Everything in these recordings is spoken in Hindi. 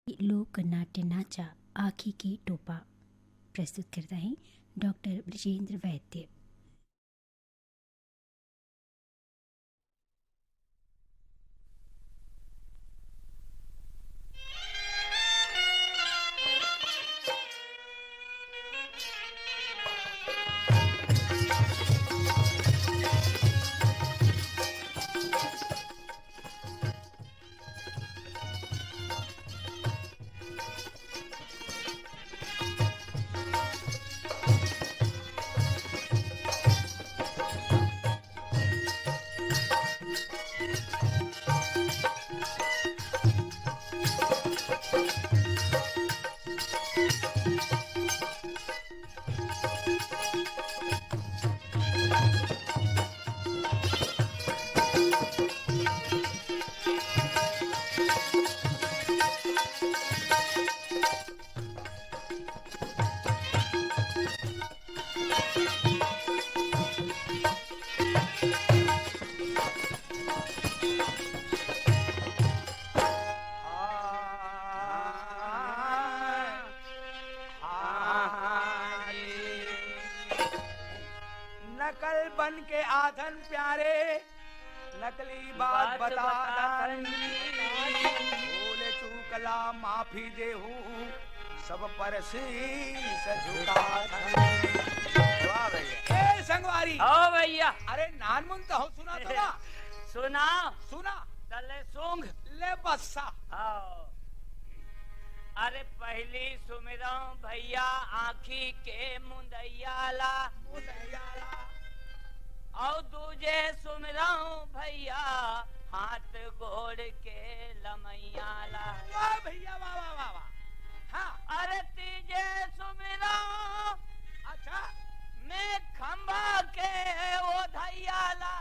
लोक नाट्य नाचा आँखी की टोपा प्रस्तुत करता है डॉक्टर ब्रजेंद्र वैद्य। नकल बन के आधन प्यारे नकली बात बता भूले चूकला माफी देहू सब पर शीश झुका। वाह भैया। ए संगवारी। हो भैया। अरे नानमुन तो हो सुना तो ना। सुना सुना तले सूंघ ले बस्सा। अरे पहली सुमिरौ भैया आँखी के मुंदैयाला और दूजे सुमिरौ भैया हाथ गोड़ के लमैयाला। वाह भैया वाह वाह वाह वाह। हाँ। अरे तीजे सुमिरौ अच्छा मैं खंबा के ओ धैयाला।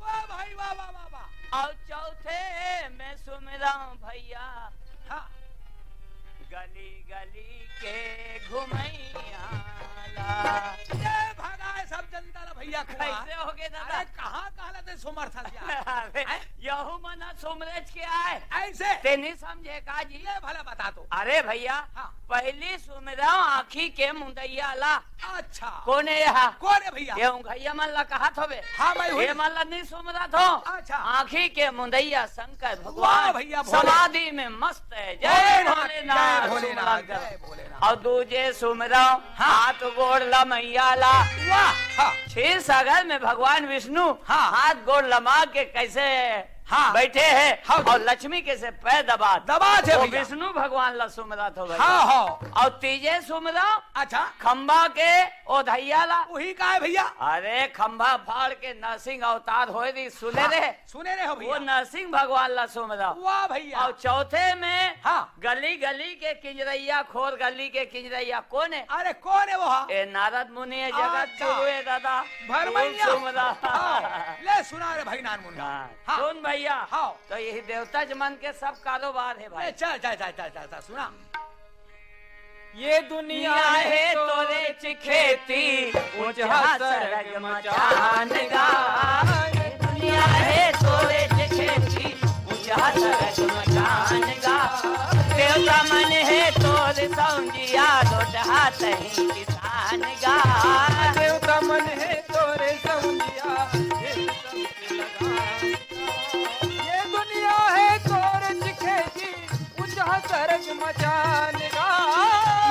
वाह भाई वाह वाह वाह वाह। और चौथे में सुमिरौ भैया हाँ गली गली के घुमैयाला। ये भगाए सब जनता ला भैया खुआ। कैसे हो गए दादा? अरे कहाँ कहलाते समर्थन अरे यहू मना सुमरज के आए ऐसे ते नहीं समझे का जी? ये भला बता दो। अरे भैया हाँ। पहली सुमिरौ आँखी के मुंदैयाला। अच्छा कोने यहाँ कौन है भैया? ये घैया मन ला कहा थोबे। हाँ भाई हुई। ये मन ला नहीं सुमरा थो। अच्छा। आँखी के मुंदैया शंकर वाह भगवान भैया, भोले। समाधि में मस्त है। जय भोलेनाथ, भोलेनाथ जय भोलेनाथ, सुमरा जय कर। भोलेनाथ। और दूजे सुमिरौ हाथ गोड़ लमैयाला। वाह हाँ क्षीर सागर में भगवान विष्णु हाँ। हाथ गोड़ लमा के कैसे हाँ। बैठे हैं हाँ। और लक्ष्मी कैसे पैर दबा थे वो भैया। विष्णु भगवान ला सुमरा थो भैया। हाँ हाँ। और तीजे सुमरा अच्छा खंबा के ओ धैयाला। वही का है भैया? अरे खंबा फाड़ के नरसिंह अवतार हो रही सुने रे। सुने रहे हो वो भैया? नरसिंह भगवान ला सुमरा। वाह भैया। और चौथे में हाँ। गली गली के किंजरैया खोर गली के किंजरैया कौन है? अरे कौन है वो? हाँ? ए नारद मुनि है जगत अच्छा। गुरु है दादा भरमैया। सुमरा। हाँ, ले सुना रे भाई नानमुन। हाँ। सुन भैया हाँ। तो यही देवता जमन के सब कारोबार है भाई। चल चल चल चल चल सुना। ये दुनिया है तोरे खेती ऊंचा सरग मचान गा। ये दुनिया है तोरे खेती ऊंचा सरग मचान गा। देवता मन है तोरे सौंजिया लोट हाथ ही किसान गा। देवता मन है तोरे सौंदिया ये दुनिया है तोरे चिखेती ऊंचा सरग मचान गा।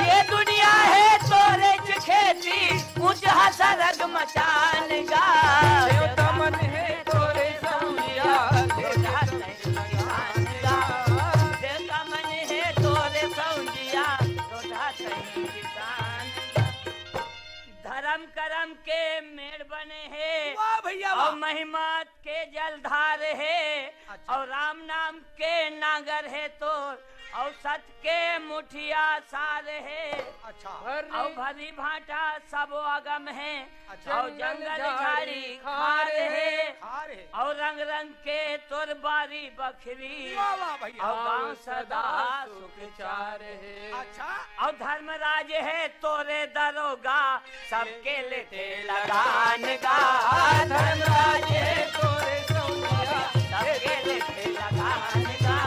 ये दुनिया है तोरे खेती ऊंचा सरग मचान गा। देवता मन है तोरे सौंदिया देवता मन है तोरे सौंजिया लोटा सही किसान। धर्म करम के मेड़ बने हैं वाह भैया और वाह। महिमा के जलधार है। अच्छा। और राम नाम के नागर है तो और सच के मुठिया सार है। अच्छा और भरी भाटा सब आगम है। अच्छा। और जंगल झाड़ी खार है। खा रहे। और रंग रंग के तोर बारी बखरी। वाह वाह भैया। और गाँव सदा सुख चार है। अच्छा और धर्मराज है तोरे दरोगा सबके लेते लगान गा। धर्मराज है तोरे सौंदिया सबके लेते लगान गा।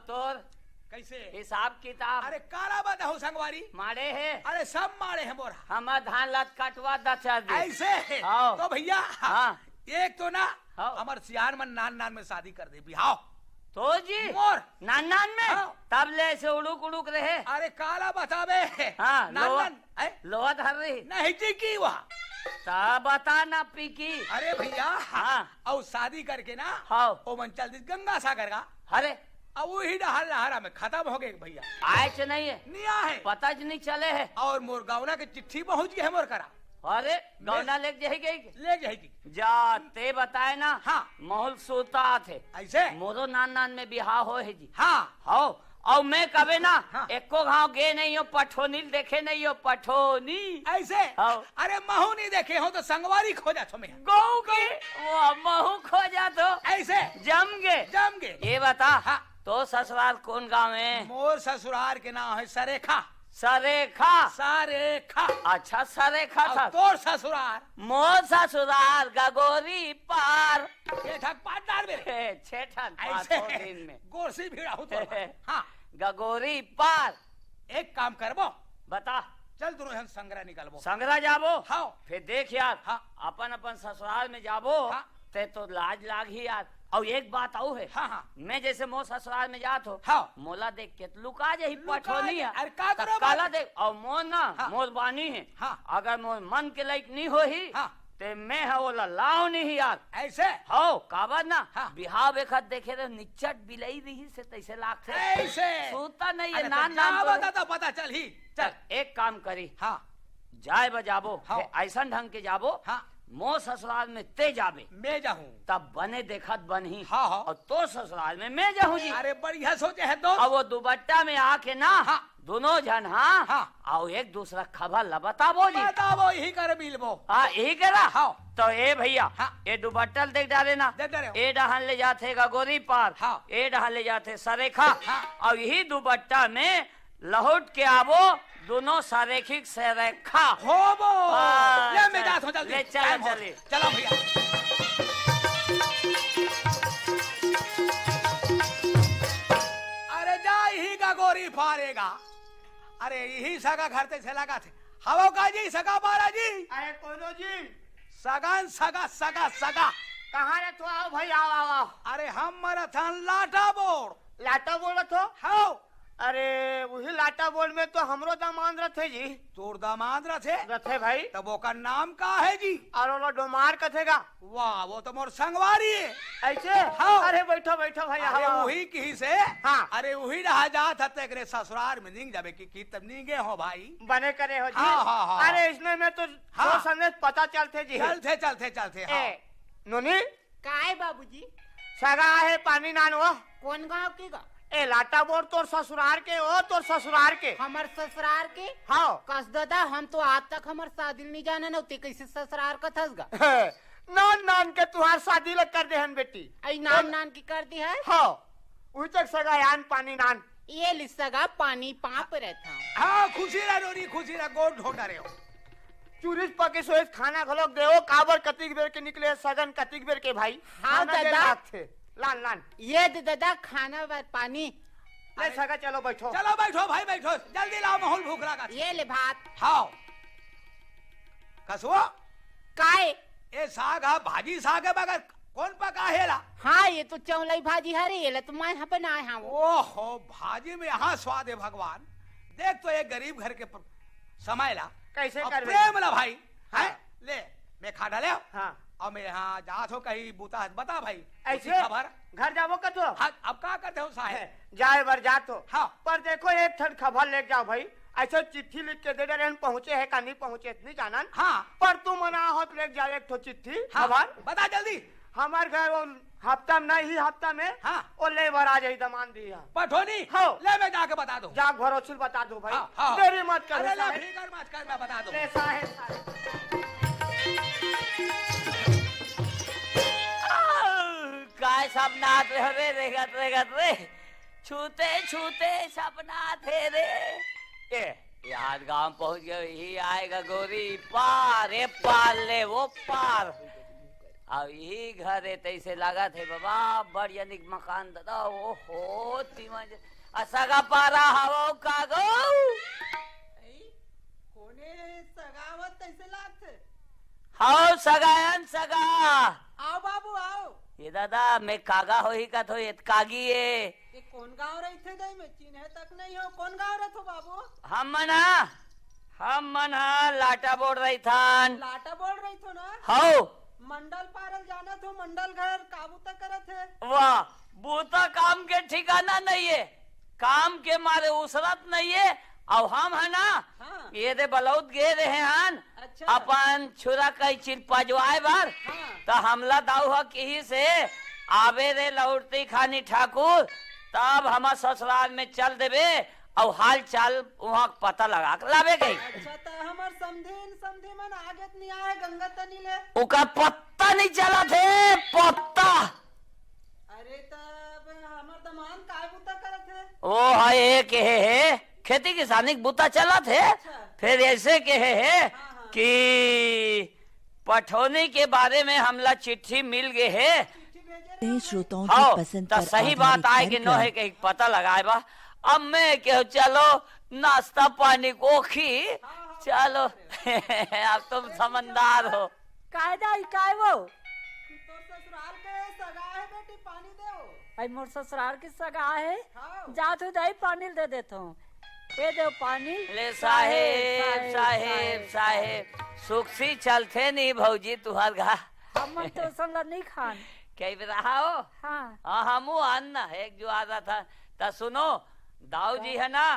तोर कैसे हिसाब किताब अरे काला बता हो संगवारी मारे है अरे सब मारे हैं मोरा हमार धान लत कटवा दचा दे ऐसे हाँ। तो भैया हाँ। एक तो ना हाँ। हमार सियान मन नान नान में शादी कर दे बिहाव तो जी मोर नान नान में हाँ। तब ले से उड़ुक उड़ुक रहे अरे काला बतावे हाँ नान लोहा नान ऐ? लोहा धर रही नहीं जी की वहाँ तब बता ना पीकी अरे भैया हाँ। और शादी करके ना हाँ। ओ मन चल दी गंगा सागर का अरे अब वही डहर लहरा में खत्म हो गए भैया आए च नहीं है निया है पता ज नहीं चले है और मोर गावना के चिट्ठी पहुंच गए है मोर करा अरे गौना ले जाई गई ले जाएगी जाते बताए ना हाँ। महल सोता थे ऐसे मोरो नान नान में बिहार हो है जी हाँ हो और मैं कभी ना हाँ। एको घाव गे नहीं हो पठोनी देखे नहीं हो पठोनी ऐसे हाँ। अरे महू नहीं देखे हो तो संगवारी खोजा तुम्हें गौ के वो महू खो जा तो ऐसे जम गे जम गए ये बता हाँ। तो ससुराल कौन गाँव है मोर ससुराल के नाम है सरेखा सरेखा सरेखा अच्छा सरेखा और था तोर ससुराल मोर ससुराल गगोरी पार ये ठक पाटदार मेरे छेठन ऐसे पाँचों दिन में गोरसी भीड़ा हो तो हाँ गगोरी पार एक काम करबो बता चल दोनों हम संग्रह निकलबो संगरा जाबो हाँ फिर देख यार हाँ। अपन अपन ससुराल में जाबो हाँ। ते तो लाज लाग ही यार और एक बात आऊ है हाँ हाँ मैं जैसे मोर ससुराल में जात हो हाँ। मोला देख के तो लुका जाही लुका पठोनी है जाही। अरे का करो काला बात? देख और मोर ना हाँ। मोर बानी है हाँ। अगर मोर मन के लायक नहीं हो ही हाँ। ते मैं है वो लाओ नहीं यार ऐसे हो काबर ना हाँ। बिहाव बेखत देखे रे निच्चट बिलई रही से तैसे लाग से ऐसे सूता नहीं है अरे नान तो नान जा तो बता तो पता चल ही चल एक काम करी हाँ जाए बजाबो हाँ। ऐसा ढंग के जाबो हाँ मो ससुराल में ते जाबे मैं जाऊँ तब बने देखत बनी हाँ, हाँ। और तो ससुराल में मैं जाऊँ जी अरे बढ़िया सोचे है तो और वो दुपट्टा में आके ना हाँ। दोनों जन हाँ हाँ। और एक दूसरा खबर बताबो जी बताबो यही कर मिलबो हाँ यही करा हाँ। तो ए भैया हाँ। ये दुपट्टल देख डाले ना दे दे रहे हो। ए डहान ले जाते गगोरी पार हाँ। ए डहान ले जाते सरेखा हाँ। और यही दुपट्टा में लहुट के आवो दोनों सरेखिक सरेखा होबो हाँ, ले मैं जाता हूँ जल्दी ले चलो, टाइम हो। चलिए। चलो भैया अरे जा ही का गोरी फारेगा अरे यही सगा घर से लगा थे हवो का जी सगा बारा जी अरे कोनो जी सगान सगा सगा सगा कहाँ रे तो आओ भाई आओ आओ आओ अरे हम मराथन लाटा बोड़ लाटा बोल तो हाओ अरे वही लाटा बोल में तो हमरो दामाद रथे जी तोर दामाद रथे रथे भाई तब वो का नाम का है जी और वो डोमार कथेगा वाह वो तो मोर संगवारी है ऐसे हाँ। अरे बैठो बैठो भाई अरे आओ वही की से हाँ। अरे वही रहा जात हते एकरे ससुराल में निंग जाबे की तब निंगे हो भाई बने करे हो जी हाँ, हाँ, हाँ। अरे इसमें में तो हाँ। दो संदेश पता चलते जी चलते चलते चलते हाँ। ए नोनी काय बाबूजी सगा है पानी नान वो कौन गाँव के गा ए लाटा बोर तोर ससुरार के ओ तोर ससुरार के हमर ससुरार के हाँ कस दादा हम तो आज तक हमर शादी नहीं जाने न ते कैसे ससुरार का थस गा नान नान के तुहार शादी लग कर देहन बेटी आई नान नान की कर दी है हाँ उही तक सगा यान पानी नान ये लिसगा पानी पाप रहता हूँ हाँ खुशी रह रोनी खुशी रह गोड ढोटा रहे हो चूरिस पके सोएस खाना घलोक देओ काबर कतिक बेर के निकले सगन कतिक बेर के भाई हाँ, खाना दे दादा। लाग थे लान लान ये दे दादा खाना व पानी ले सगा चलो बैठो चलो बैठो भाई बैठो जल्दी लाओ माहौल भूख लगा ये ले भात हाँ कसुआ काय ए साग हा भाजी साग है मगर कौन पका हेला हाँ ये तो चौलाई भाजी हरे ये ले तो मैं यहाँ बनाए हाँ वो ओहो भाजी में यहाँ स्वाद है भगवान देख तो एक गरीब घर के समायला कैसे और करबे? प्रेम ला भाई हाँ। है ले मैं खा डाले हाँ और मैं यहाँ जात हो कहीं बूता है, बता भाई ऐसे उसी खबर घर जाबो कतो हाँ अब क्या करते हो साहेब जाए बर जा तो हाँ। पर देखो एक ठन खबर ले जाओ भाई ऐसे चिट्ठी लिख के दे दे रहे पहुंचे है का नहीं पहुंचे इतनी जानन हाँ पर तू मना होत ले जाओ एक ठो चिट्ठी हाँ खबर बता जल्दी हमार घर वो हफ्ता में नहीं हफ्ता में हाँ। वो लेबर आ जाई दमान दिया पठोनी हाँ। ले मैं जाके बता दूं जाग भरोसिल बता दो भाई हाँ, हाँ। देरी मत कर अरे ले फिकर मत कर मैं बता दूं ले साहेब साहेब। काय सपना थे रे रेगत रेगत रे छूते छूते सपना थे रे ए यार गांव पहुंच गए ही आएगा गोरी पार ए पार ले वो पार अब यही घर है तैसे लगा थे बाबा बढ़िया निक मकान दादा ओ हो तीमन असगा पारा हवो कागो कोने सगावत कैसे लागते? हाओ सगायन सगा आओ बाबू आओ। ये दादा मैं कागा हो ही का थो ये कागी है ये कौन गांव रही थे दई में चिन्हे तक नहीं हो कौन गांव रहे थो बाबू? हम मना लाटा बोल रही थान लाटा बोल रही थो ना? हाओ मंडल पारल जाना तो मंडल घर काबू तक करे थे। वाह बूता काम के ठिकाना नहीं है काम के मारे उसरत नहीं है और हम है ना हाँ। ये दे बलौद गे रहे हन अच्छा। अपन छुरा कई चिल पजवाए बार हाँ। तो हमला दाऊ ह कहीं से आवे रे लौटती खानी ठाकुर तब हम ससुराल में चल देवे और हाल चाल वहाँ पता लगा के लावे गई। अच्छा तो हमार समधी मन आगे नहीं आए गंगा तनी ले। उका पत्ता नहीं चला थे पत्ता अरे तब हमार दमान काय बुता करे थे? ओ है के है खेती किसानी के बूता चला थे फिर ऐसे के है कि पठौनी के बारे में हमला चिट्ठी मिल गए है श्रोताओं हाँ की पसंद तो पर सही बात आए कि नो है कि पता लगाए बा अब मैं क्यों चलो नाश्ता पानी कोखी चलो अब तुम समझदार हो कायदा काय वो तो ससुराल के सगा है बेटी पानी दो। आई मोर ससुराल की सगा है हाँ। जा तो दही पानी दे देता हूँ ये दो पानी ले साहेब साहेब साहेब सुखसी चलते नहीं भौजी तुहार घर हम तो समला नहीं खान कई रहा हो हाँ हम अन्ना एक जो आता था ता सुनो दाऊ जी है ना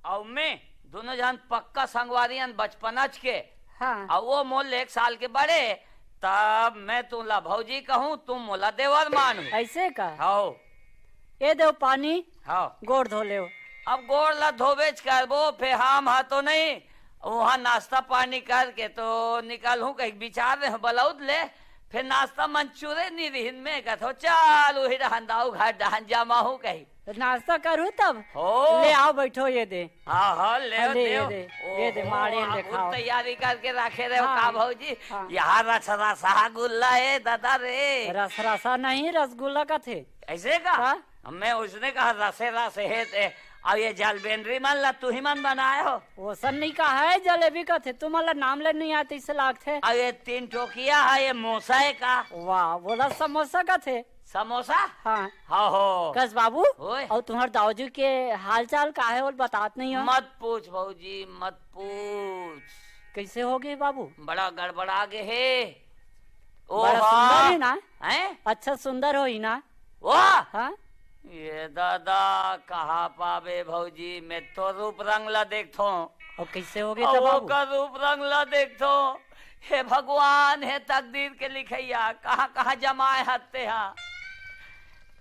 और मैं दोनों जन पक्का संगवारियन बचपनच के हाँ और वो मोल 1 साल के बड़े तब मैं तुमला भौजी कहूँ तुम मोला देवर मानू ऐसे का हाओ ये दो पानी हाओ गोड़ धो ले अब गोड़ ला धोबेच करबो फिर हम हा तो नहीं वहाँ नाश्ता पानी करके तो निकल हूँ कहीं विचार रहे बलौद ले फिर नाश्ता मंचूरे नहीं रही में कथो चालू ही रहन दाऊ घर डहन जमा हूँ कहीं नाश्ता करूँ तब हो ले आओ बैठो ये दे हाँ हाँ ले ले, देओ। ये दे मारे ओहो, ले आप खाओ। तैयारी करके रखे रहे हो हाँ, का भौजी हाँ। यहाँ रसरा गुल्ला है दादा रे रस रसा नहीं रसगुल्ला का थे ऐसे का हाँ। मैं उसने कहा रसे रसे है ते अब ये जलबेंद्री मन ला तू ही मन बनाए हो वो सन नहीं का है जलेबी का थे तुम्हारा नाम ले नहीं आते इसे लाग थे अब ये 3 टोकिया है ये मोसाए का वाह बोला समोसा का थे समोसा हाँ हाँ हो कस बाबू ओए। और तुम्हारे दाऊजी के हाल चाल का है और बतात नहीं हो मत पूछ भौजी मत पूछ कैसे हो गए बाबू बड़ा गड़बड़ा गे है ओ बड़ा सुंदर है ना हैं अच्छा सुंदर हो ही ना वाह हाँ ये दादा कहाँ पावे भौजी मैं तो रूप रंग ला देखतो और कैसे हो गए तब बाबू का रूप रंग ला देखतो हे भगवान हे तकदीर के लिखैया कहाँ कहाँ जमाए हत्ते यहाँ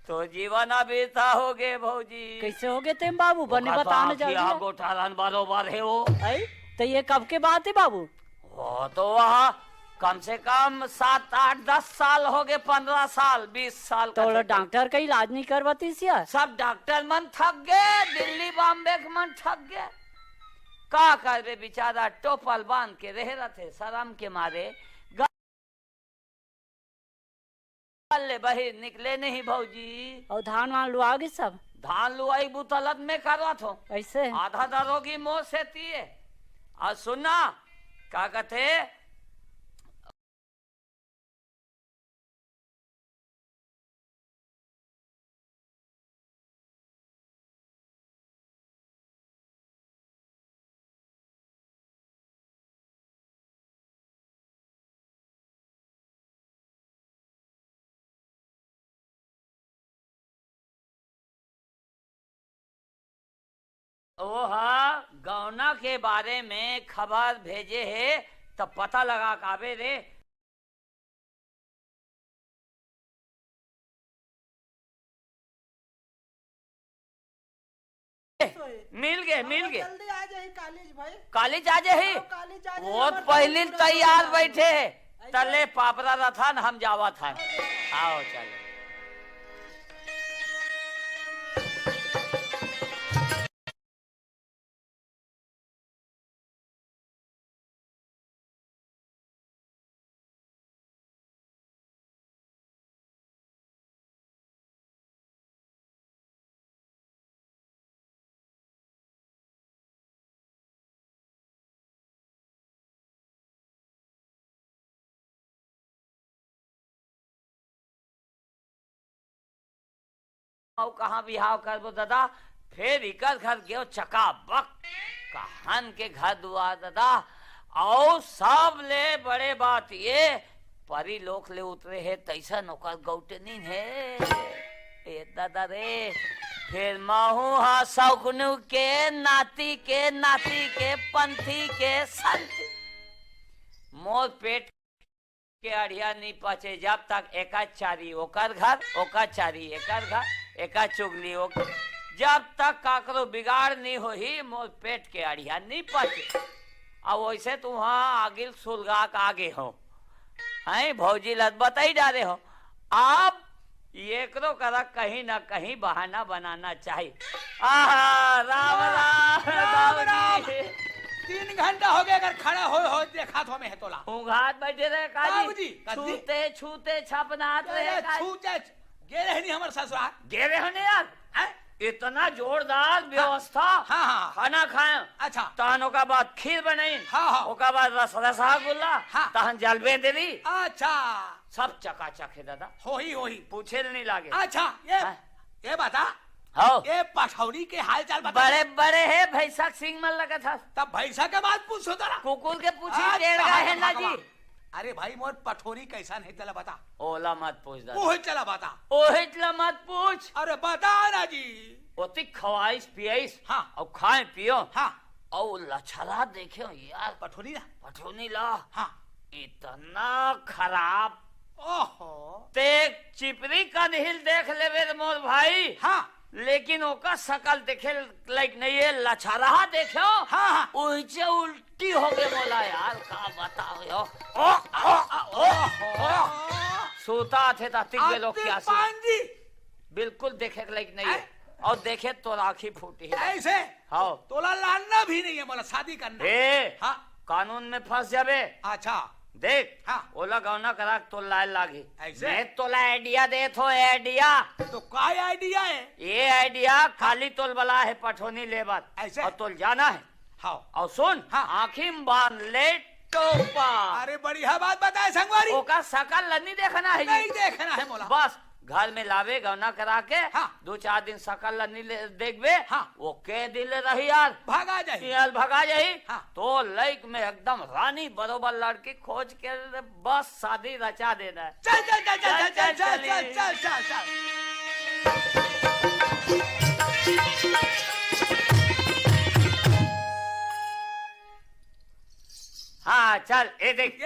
तो जीवन अभी था हो गए भौजी कैसे हो गए तुम बाबू बने बताने जल्दी गोठालन बरोबर है वो आई तो ये कब के बात है बाबू वो तो वहाँ कम से कम 7 8 10 साल हो गए 15 साल 20 साल तो का डॉक्टर का इलाज नहीं करवाती सिया सब डॉक्टर मन थक गए दिल्ली बॉम्बे के मन थक गए का करे बेचारा टोपल बांध के रह रहे थे शर्म के मारे ले बही निकले नहीं भौजी और धान वान लुआओगे सब धान लुआई बुतलत में करवा थो ऐसे आधा दरोगी मोह से तिये और सुनना का कहते वो हाँ गौना के बारे में खबर भेजे है तब पता लगा काबे रे मिल गए जल्दी आ जाए कॉलेज भाई। कॉलेज आ जाए कॉलेज आ जाए वो पहले तैयार बैठे तले पापरा रथा न हम जावा था आओ चलो कहाँ बिहाव करबो दादा। फिर इकर घर गयो चकाबक कहन के घर दुआ दादा। और सब ले बड़े बात ये परी लोक ले उतरे है तैसा नौकर गौटनी है ए दादा रे। फिर महू हा सौगनु के नाती के पंथी के संत मोर पेट के अड़िया नहीं पचे जब तक एका चारी ओकर घर ओका चारी एकर घर एका चुगली ओकर जब तक काकरो बिगाड़ नहीं हो ही मोर पेट के अड़िया नहीं पचे। अब वैसे तुम वहां आगे सुलगा का आगे हो हैं भौजी लत बताई डाले हो। आप ये करो करा कहीं ना कहीं बहाना बनाना चाहिए। आहा राम राम राम। 3 घंटा हो गया अगर खड़ा हो देखा तो हमें तोला घाट बैठे रहे काजी काजी छूते छपनात रहे छूते गेरे नहीं हमारे ससुराल गेरे होने यार इतना जोरदार व्यवस्था। हाँ। खाना खाए अच्छा तहन ओका बाद खीर बनाई। हाँ। ओका बाद रसगुल्ला हाँ। तहन जलबे देरी अच्छा सब चकाचक है दादा। हो ही पूछे नहीं लागे। अच्छा ये बता हो ये पठौनी के हाल चाल बता। बड़े बड़े है भैसा सिंह मन लगा था तब भैसा के बाद पूछो तरा कुकुर के पूछी टेढ़ गए है ना जी। अरे भाई मोर पठौनी कैसा नहीं चला बता। ओला मत पूछ दादा। ओहे चला बता। ओहे चला मत पूछ। अरे बता ना जी। ओती खवाइश पियाइश हाँ और खाए पियो हाँ और लछला देखो यार पठौनी ना पठौनी ला हाँ इतना खराब। ओहो ते चिपरी का नील देख ले मोर भाई। हाँ लेकिन ओका शकल देखे लाइक नहीं है लछारा देखो। हाँ उल्टे उल्टी हो गए बोला यार का बताओ सोता थे तिगे लोग क्या जी बिल्कुल देखे लाइक नहीं है और देखे तो राखी फूटी है ऐसे। हाँ तोला लाना भी नहीं है बोला शादी करना। हाँ कानून में फंस जाबे। अच्छा देख हाँ ओला गौना करा तो लाल लागी ऐसे? मैं तोला आइडिया दे थो आइडिया। तो काय आइडिया है ये आइडिया खाली तोल बला है पठोनी ले बात ऐसे? और तोल जाना है। हाँ और सुन हाँ। आँखी बांध ले टोपा। अरे बढ़िया बात बताए संगवारी। ओका शकल नहीं देखना है नहीं जी। देखना है मोला। बस घर में लावे गौना करा के हाँ। 2-4 दिन शकल नहीं देखबे। हाँ। वो के दिल रही यार भागा जाए यार भगा जाही। हाँ। तो लाइक में एकदम रानी बरोबर लड़की खोज के बस शादी रचा देना है। चल चल चल चल चल चल चल चल चल चल। हाँ चल ये देख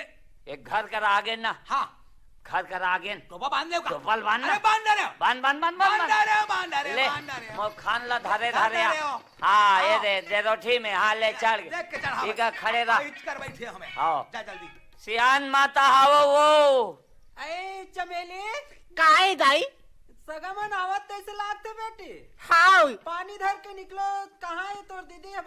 एक घर कर आगे ना हाँ घर कर आगे टोपा बांध दे टोपल बांध ना। बांध रहे हो बांध बांध बांध बांध बांध रहे हो बांध रहे ले हो बांध रहे हो। मोर खान ला धरे धरे धरे रहे हो। हाँ ये हाँ। दे रोटी में हाँ ले चढ़ देख के चढ़ा ठीक है खड़े रह बैठ कर बैठे हमें। हाँ। जा जल्दी। सियान माता हावो वो अरे चमेली काय दाई सगमन आवत तैसे लागते बेटी। हाँ पानी धर के निकलो कहाँ है तोर दीदी है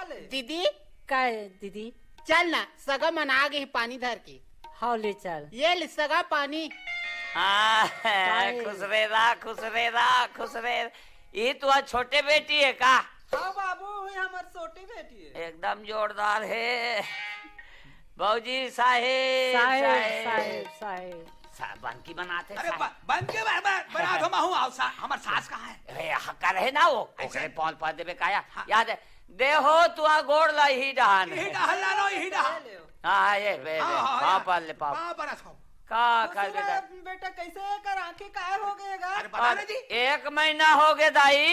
ले। दीदी काय दीदी चल ना सगा मना गए पानी धर के। हाँ ले चल। ये ले सगा पानी। हाँ खुश रे ये तो आज छोटे बेटी है का। हाँ बाबू हुई हमार छोटी बेटी है। एकदम जोरदार है बाबूजी साहेब साहेब साहेब बनकी बनाते अरे बन के बना दो महू हमार सास कहाँ है। अरे हक्का रहे ना वो ऐसे? ओकरे पौन पा देबे काया याद है दे हो तू आ गोड़ ला ही डहान यही डहल ला लो यही डहल। ले लो। हाँ ये बे पापा ले पापा हाँ बरस हो। का कर खुश बेटा रह बेटा कैसे कर आंखें काय हो गएगा। अरे बता ना जी। 1 महीना हो गए दाई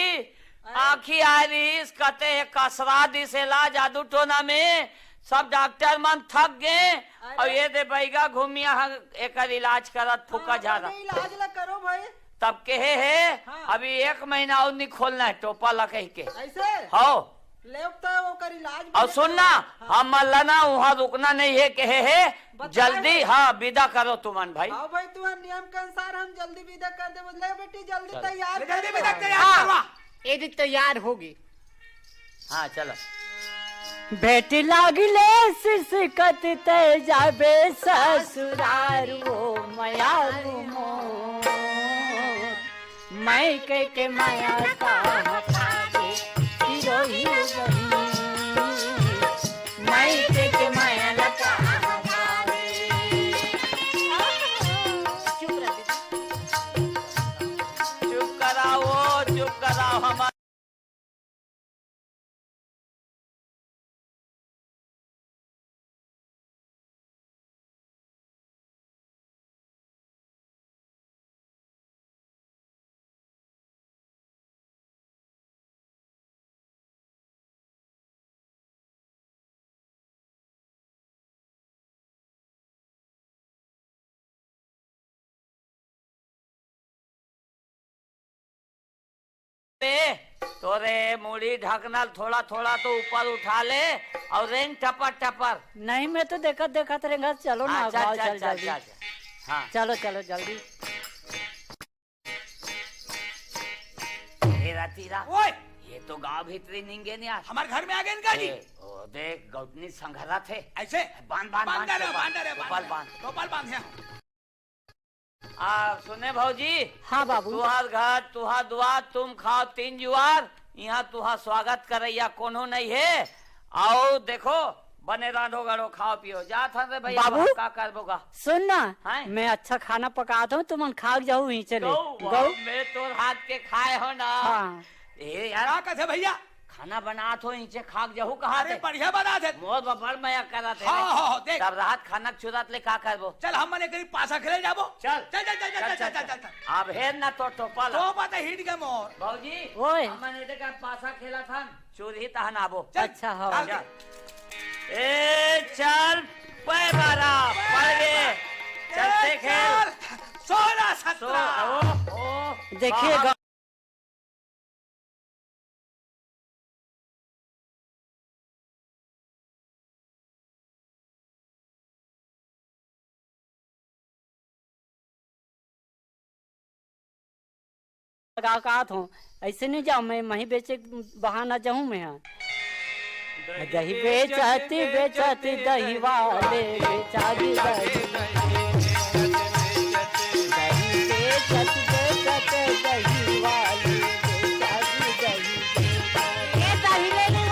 आखी आ रही कहते कसरा दिसेला जादू टोना में सब डॉक्टर मन थक गए और ये दे बैगा घूमिया एक इलाज करत फूका झाड़ा इलाज ला करो भाई। तब कहे है हाँ। अभी 1 महीना और नहीं खोलना है टोपा ला कह के ऐसे हो ले वो कर इलाज भी और ले सुनना करो। हम मल्लाना वहाँ रुकना नहीं है कहे है बताए जल्दी भाई। हाँ विदा करो तुमन भाई। हाँ भाई तू नियम के अनुसार हम जल्दी विदा कर दे ले बेटी जल्दी चल। तैयार जल्दी कर भी दो। तैयार करवा। ये दी तैयार होगी। हाँ चलो बेटी लागिले सिसकत ते जाबे ससुरार वो माया घुमो मैं के माया का पावे हिरोई बनी मैं के माया लगा तोरे मूड़ी ढकना थोड़ा थोड़ा तो ऊपर उठा ले और रेंग टपर टपर। नहीं मैं तो देखत देखत रहेगा। चलो ना हाँ, गाँव चल चल चल जल्दी। चल चल। हाँ चलो चलो जल्दी। तेरा तीरा ओए ये तो गांव भीतरी निंगे नहीं यार। हमारे घर में आ गए इनका जी। ओ देख गौतनी संघरा थे ऐसे बांध बांध बांध रहे बांध रहे गोपाल बांध। गोपाल बांध है। सुने भौजी हाँ बाबू। तुहार घर तुहार दुआर तुम खाओ 3 जुआर यहाँ तुहार स्वागत करैया कोनो नहीं है। आओ देखो बने रांधो गड़ो खाओ पियो जा था रे भैया बाबू। का कर बोगा। सुन ना हाँ? मैं अच्छा खाना पकाता हूँ तुम खा जाओ वहीं चले गौ मैं तो हाथ के खाए हो ना। हाँ ए यार क्या कहते भैया? खाना बना तो नीचे खाक जाहू कहा अरे बढ़िया बना थे। मोर बबर मैं करा थे हाँ हाँ देख तब रात खाना चुरात ले का करबो। चल हम मने करीब पासा खेले जाबो। चल चल चल चल चल चल चल चल। अब है ना तो टोपल तो बात हिट के मोर। भौजी ओए। हमने देखा पासा खेला था चोरी तहन आबो। चल, अच्छा हाँ डाल चल ए चल पे बारा पड़ गए चलते खेल 16 सो 17। ओ देखिएगा। कहा था ऐसे नहीं जाओ मैं वहीं बेचे बहाना जाऊं मैं यहाँ। दही बेचती बेचती दही वाले बेचारी दही बेचती बेचती दही वाले बेचारी दही। ये दही ले ले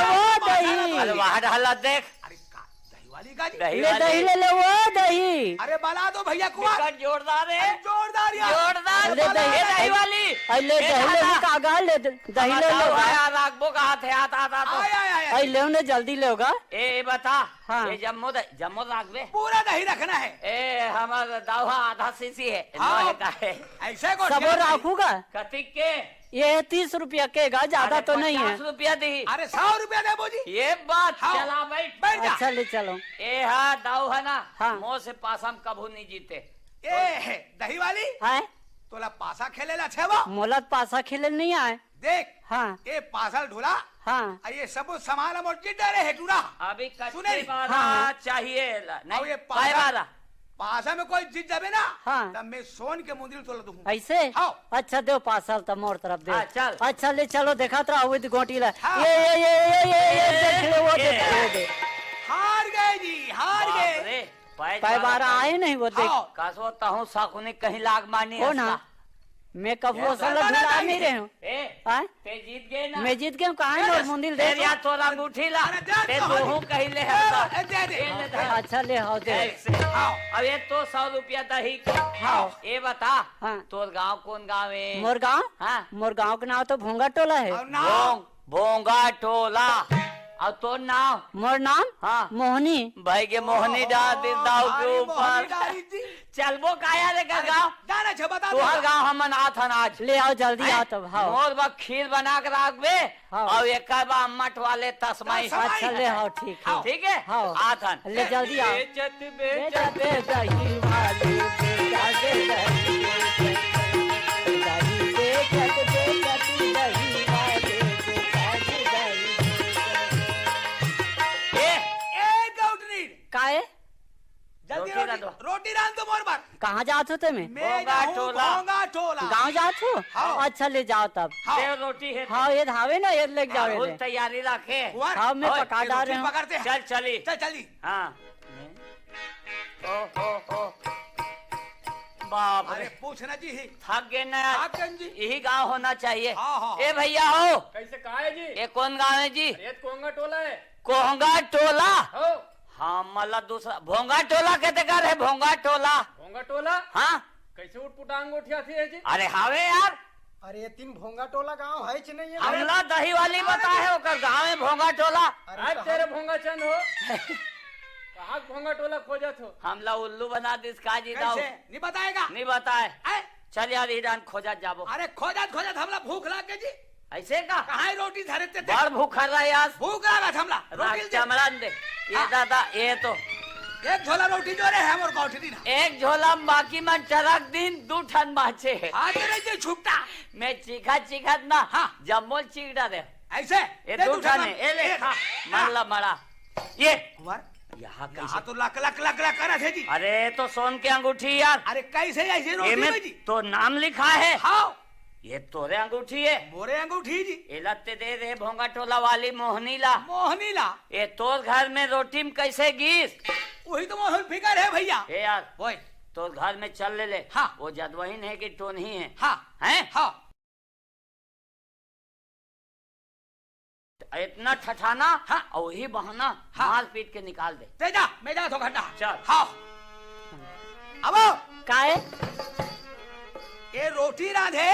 वो दही। अरे वहाँ डाला देख अरे का दही वाली का जी। दही ले वो दही। अरे बना दो भैया कुमार। विकट जोरदार है जोरदार यार। जोरदार ले दही। ये दही वाली ले दही ले कागा ले दही ले लो। राखबो का हाथ है आता आता तो आय आय आय। ले उन्हें जल्दी ले होगा। ए बता हाँ। ये जम्मो राखबे पूरा दही रखना है। ए हमारा दावा आधा सीसी है हाँ। लोहे का है ऐसे को सब राखूगा। कतिक के ये 30 रुपया के गा ज्यादा अरे तो नहीं है। 50 रुपया दी। अरे 100 रुपया दे बोजी। ये बात हाँ। चला बैठ बैठ जा। अच्छा ले चलो। ए हाँ दाऊ है ना हाँ। मोह से पास हम कभू नहीं जीते। ए दही वाली है तोला पासा खेलेला छेबो। मोलत पासा खेले नहीं आए। देख हाँ ये पासल ढुला हाँ और ये सब सामान हम डरे है टूरा। अभी सुने कच्ची नी? वाला हाँ। चाहिए और नहीं ये पाए वाला पासा में कोई जीत जावे ना हाँ। तब मैं सोन के मुंदिल तोला दूं। ऐसे हाँ। अच्छा दो पासल तो मोर तरफ दे। हाँ, चल। अच्छा ले चलो देखा तो हुई गोटी ला। हाँ। ये देख ले वो ये। दे। हार गए जी हार बाप गए। रे, पाए बारह आए नहीं वो देख। हाँ। कासो तहु साकुनी कहीं लाग मानी हो ना मैं कब वो साला बारह ढुला नहीं नहीं रहे हूँ। ए हाँ? ते जीत गए ना मैं जीत गया कहा है और मुंदिल दे। तेरिया तोरा अंगूठी ला अरे दे ते तो तू कहीं ले ए, दे दे। ये ले दे। अच्छा ले आओ दे। ऐसे। हाँ। अब ये तो 100 रुपया दही के हाँ। ये बता हाँ। तोर गांव कौन गांव है? मोर गाँव हाँ। मोर गाँव का नाम तो भोंगा टोला है। और नाम भोंगा टोला और तो नाम मोर नाम हाँ। मोहनी। भाई के मोहनी डाल दी दाव के अरे मोहनी ऊपर डाली थी। चलबो काया रे का गाँव जाना छे बता तुहर दो। गाँव हम नाथ अनाज ले आओ जल्दी आओ तब। हाँ मोर बा खीर बना के रखबे हाँ। और एक बा मठ वाले तस्माई तस्माई। अच्छा ले आओ ठीक है। ठीक है हाँ। आथन ले जल्दी आओ। बेचत बेटा दे दही वाली बेटा दे दही दही बेचत बेचती दही वाली बेटा दे दही। ए गौटनी काहे जल्दी रोटी रांधो। रोटी रांध दो मोर बार। कहाँ जात हो तुम्हें? मैं भोंगा जाऊं टोला। भोंगा टोला। गाँव जात हो? हाँ। अच्छा ले जाओ तब। हाँ। देव रोटी है हाँ ये धावे ना ये ले जाओ फुल ये। तैयारी रखे कुंवर, हाँ मैं ओए, पका ये डाल रोटी रहा हूँ। पकड़ते हैं। चल चली चल जल्दी। हाँ ओ बाप अरे रे पूछना जी ही। थक गए ना आकन जी। यही गांव होना चाहिए। हाँ, हाँ। ए भैया हो कैसे कहा है जी? ये कौन गांव है जी? ये कोंगा टोला है। कोहंगा टोला। हो हाँ मतलब दूसरा भोंगा टोला कहते कर है भोंगा टोला। कोंगा टोला हाँ कैसे उठपुटांग उठिया थी है जी? अरे हावे यार अरे ये 3 भोंगा टोला गांव है कि नहीं है? हमला दही वाली बता है ओकर गाँव में भोंगा टोला। आज तेरे भोंगा चंद हो कहा भोंगा टोला खोजत हो? हमला उल्लू बना दिस काजी दाऊ कैसे नहीं बताएगा? नहीं बताए। आए? चल यार ईरान खोजा जाबो। अरे खोजत खोजत हमला भूख लाग गई जी। ऐसे का कहाँ है रोटी धरते थे? बड़ भूख रहा यार। भूख लागत हमला रोटी दे। चमड़न दे ये हाँ। दादा ये तो एक झोला रोटी जो रे हम और गौठरी ना एक झोला बाकी में टरक दिन 2 ठन बाचे है आज नहीं जे छुपटा मैं चिखत ना हाँ। जम्मो चिकड़ा दे ऐसे ये दे 2 तू ठन है ठन। ए ले एक, खा हाँ। मरला मरा ये कुमार यहाँ यहाँ कैसे तो लक लक लक लक करा थे जी। अरे तो सोन की अंगूठी यार अरे कैसे ऐसे रोटी इनमें में जी तो नाम लिखा है हाँ ये तोरे अंगूठी है मोरे अंगूठी जी ये लत्ते दे दे भोंगा टोला वाली मोहनी ला मोहनी ला ये तोर घर में रोटी में कैसे गीस वही तो मोहन फिकर है भैया ए यार ओए तो घर में चल ले ले हाँ। वो जदवहीन है कि टोनही है हाँ हैं हाँ इतना ठठाना हाँ। और वही बहाना हाँ। मार पीट के निकाल दे तेजा मैं जा तो घंटा चल। हाँ अब काहे ये रोटी राधे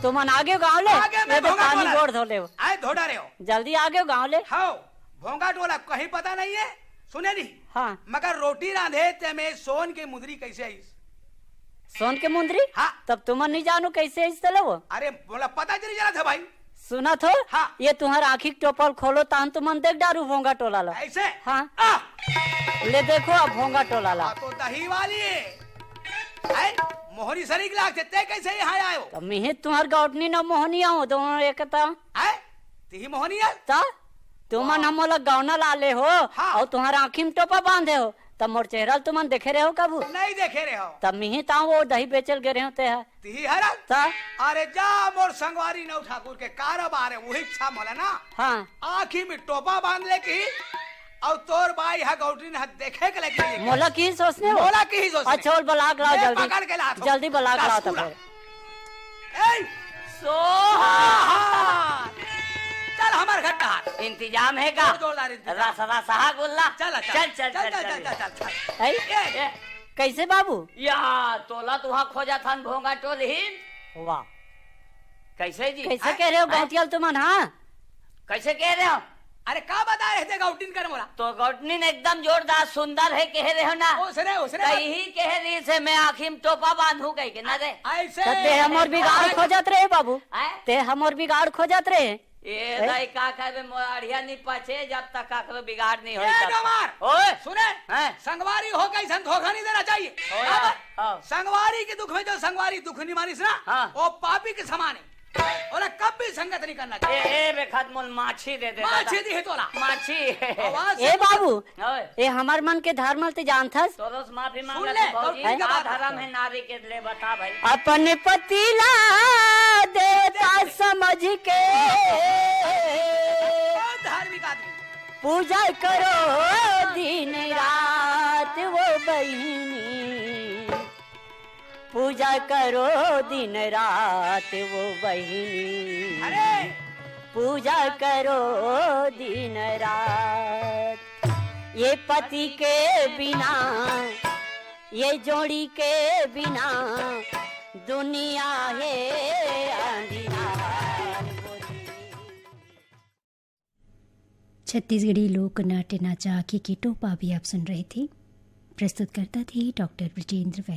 तुम आगे गाँव ले आगे मैं ये तो भोंगा पानी टोला। गोड़ धो ले आए धोडा रहे हो जल्दी आगे गाँव ले हाँ भोंगा टोला कहीं पता नहीं है सुने नहीं हाँ मगर रोटी राधे ते में सोन के मुद्री कैसे आई सोन के मुंदरी हाँ तब तुम नहीं जानो कैसे इस तरह वो अरे बोला पता चली जरा था भाई सुना थो हाँ। ये तुम्हार आँखी के टोपल खोलो तान तुम देख डारू भोंगा टोला ला ऐसे हाँ आ, ले देखो अब भोंगा टोला ला तो दही वाली है मोहरी सरीक लाग ते कैसे यहाँ आए हो तब मिहे तुम्हार गौटनी न मोहनी आओ दोनों एक है ती मोहनी है ता तुमन हम लोग गौना लाले हो हाँ। और तुम्हारा आँखी में टोपा बांधे हो तब मोर चेहरा तुमन देखे रहे हो कबू नहीं देखे रहे हो तब मिही ता वो दही बेचल गे रहे होते है ती हरा ता अरे जा मोर संगवारी नौ ठाकुर के कारोबार है वही इच्छा मोला ना हाँ आँखी में टोपा बांध ले की और तोर बाई है गौटरी ने देखे के लगी मोला की सोचने हो मोला की ही सोचने अच्छा और बलाक लाओ मैं पकड़ के जल्दी लात हूँ। जल्दी बलाक लाओ तब पूरा। फिर। ए सोहा चल हमार घट्टा इंतजाम है का जोरदार इंतजाम। रस रसहा गुल्ला चल चल चल चल चल चल ऐ, ए, कैसे बाबू या तोला तुहा खोजा थान भोंगा टोलहीन वाह कैसे जी कैसे कह रहे हो गौटियाल तुमन हाँ कैसे कह रहे हो अरे का बता रहे थे गौटिन कर मोला तो गौटनी ने एकदम जोरदार सुंदर है कह रहे हो ना उसने कहीं कह रही से मैं आँखी में टोपा बांधू कह के ना रे ऐसे तो ते हमर बिगाड़ खोजत रहे बाबू हैं? ते हमर बिगाड़ खोजत रहे ये दाई का करे मोराड़िया नहीं पचे जब तक काकरो बिगाड़ नहीं होई ए तब गमार तक। ओए सुने हैं? संगवारी हो कैसन धोखा नहीं देना चाहिए ओए, अब हाँ। संगवारी के दुख में जो संगवारी दुख नहीं मानिस ना हाँ। वो पापी के समान है और कब भी संगत नहीं करना ए चाहिए ए बेखत मोल माछी दे दे माछी दी है तोला माछी आवाज ए बाबू ओए ए हमार मन के धर्म ते जानथस तोरस माफी मांग सुन ले ले, भौजी गौतमी का का बात धर्म है नारी के ले बता भाई अपन पतिला देता समझ के बहुत धार्मिक आदमी पूजा करो दिन रात वो बहिनी पूजा करो दिन रात वो बहिनी अरे पूजा करो दिन रात ये पति के बिना ये जोड़ी के बिना दुनिया है अंधियार छत्तीसगढ़ी लोक नाट्य नाचा आँखी की टोपा भी आप सुन रहे थे। प्रस्तुत करता थी डॉक्टर ब्रजेंद्र वैद्य।